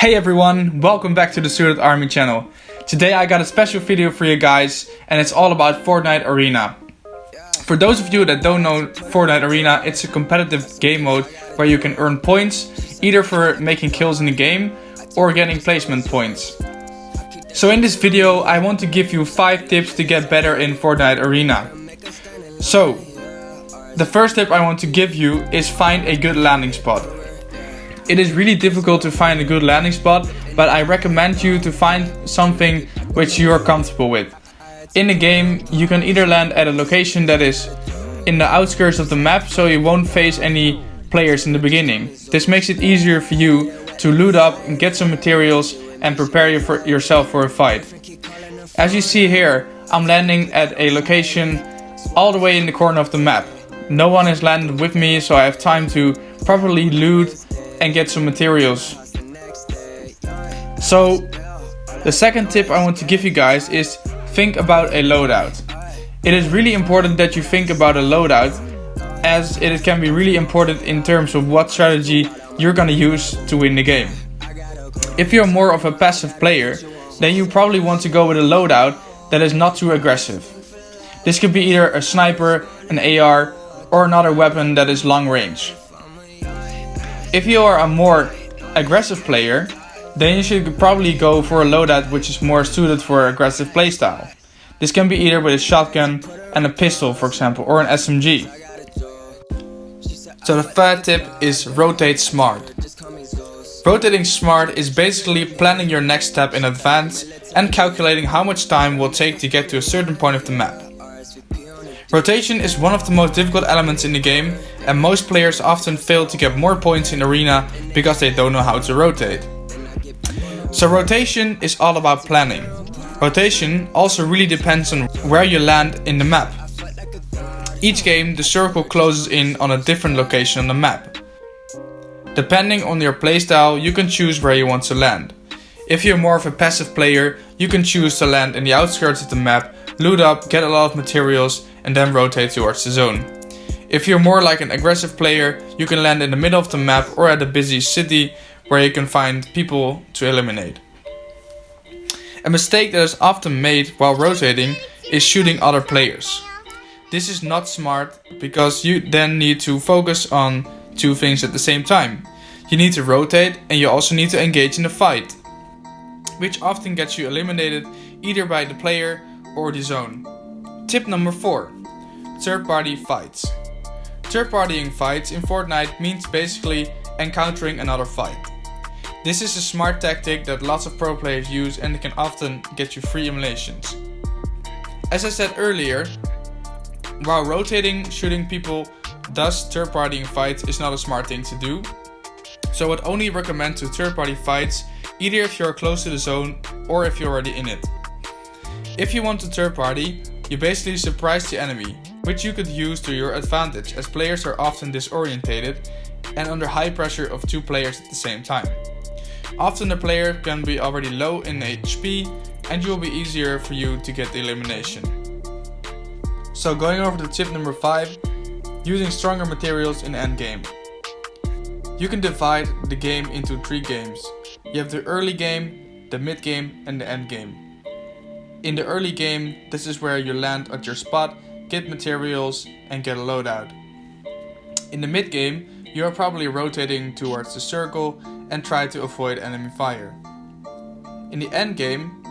Hey everyone, welcome back to the Suitedarmy channel. Today I got a special video for you guys and it's all about Fortnite Arena. For those of you that don't know Fortnite Arena, it's a competitive game mode where you can earn points either for making kills in the game or getting placement points. So in this video I want to give you 5 tips to get better in Fortnite Arena. So, the first tip I want to give you is find a good landing spot. It is really difficult to find a good landing spot, but I recommend you to find something which you are comfortable with. In the game, you can either land at a location that is in the outskirts of the map, so you won't face any players in the beginning. This makes it easier for you to loot up and get some materials and prepare yourself for a fight. As you see here, I'm landing at a location all the way in the corner of the map. No one has landed with me, so I have time to properly loot and get some materials. So the second tip I want to give you guys is think about a loadout. It is really important that you think about a loadout, as it can be really important in terms of what strategy you're gonna use to win the game. If you're more of a passive player, then you probably want to go with a loadout that is not too aggressive. This could be either a sniper, an AR, or another weapon that is long range. If you are a more aggressive player, then you should probably go for a loadout which is more suited for aggressive playstyle. This can be either with a shotgun and a pistol, for example, or an SMG. So the third tip is rotate smart. Rotating smart is basically planning your next step in advance and calculating how much time will take to get to a certain point of the map. Rotation is one of the most difficult elements in the game, and most players often fail to get more points in Arena because they don't know how to rotate. So rotation is all about planning. Rotation also really depends on where you land in the map. Each game the circle closes in on a different location on the map. Depending on your playstyle, you can choose where you want to land. If you're more of a passive player, you can choose to land in the outskirts of the map, loot up, get a lot of materials, and then rotate towards the zone. If you're more like an aggressive player, you can land in the middle of the map or at a busy city where you can find people to eliminate. A mistake that is often made while rotating is shooting other players. This is not smart because you then need to focus on 2 things at the same time. You need to rotate and you also need to engage in a fight, which often gets you eliminated either by the player or the zone. Tip number 4. Third-party fights. Third-partying fights in Fortnite means basically encountering another fight. This is a smart tactic that lots of pro players use and it can often get you free eliminations. As I said earlier, while rotating, shooting people, thus third-partying fights is not a smart thing to do. So I would only recommend to third-party fights either if you're close to the zone or if you're already in it. If you want to third party, you basically surprise the enemy, which you could use to your advantage as players are often disorientated and under high pressure of 2 players at the same time. Often the player can be already low in HP and it will be easier for you to get the elimination. So going over to tip number 5, using stronger materials in endgame. You can divide the game into 3 games. You have the early game, the mid game and the end game. In the early game, this is where you land at your spot, get materials and get a loadout. In the mid game, you are probably rotating towards the circle and try to avoid enemy fire. In the end game,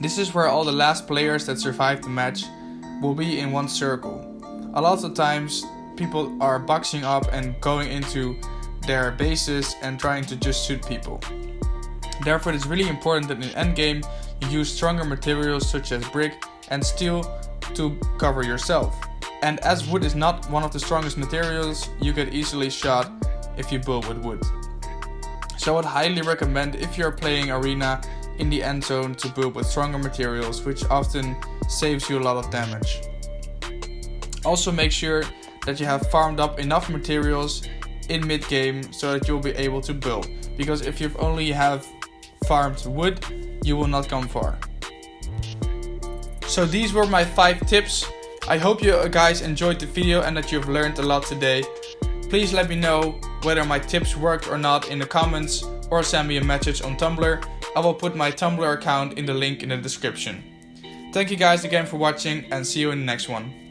this is where all the last players that survive the match will be in one circle. A lot of times people are boxing up and going into their bases and trying to just shoot people. Therefore, it is really important that in endgame you use stronger materials such as brick and steel to cover yourself. And as wood is not one of the strongest materials, you get easily shot if you build with wood. So I would highly recommend if you're playing Arena in the end zone to build with stronger materials, which often saves you a lot of damage. Also make sure that you have farmed up enough materials in mid game so that you'll be able to build, because if you only have farmed wood, you will not come far. So these were my 5 tips. I hope you guys enjoyed the video and that you've learned a lot today. Please let me know whether my tips worked or not in the comments, or send me a message on Tumblr. I will put my Tumblr account in the link in the description. Thank you guys again for watching and see you in the next one.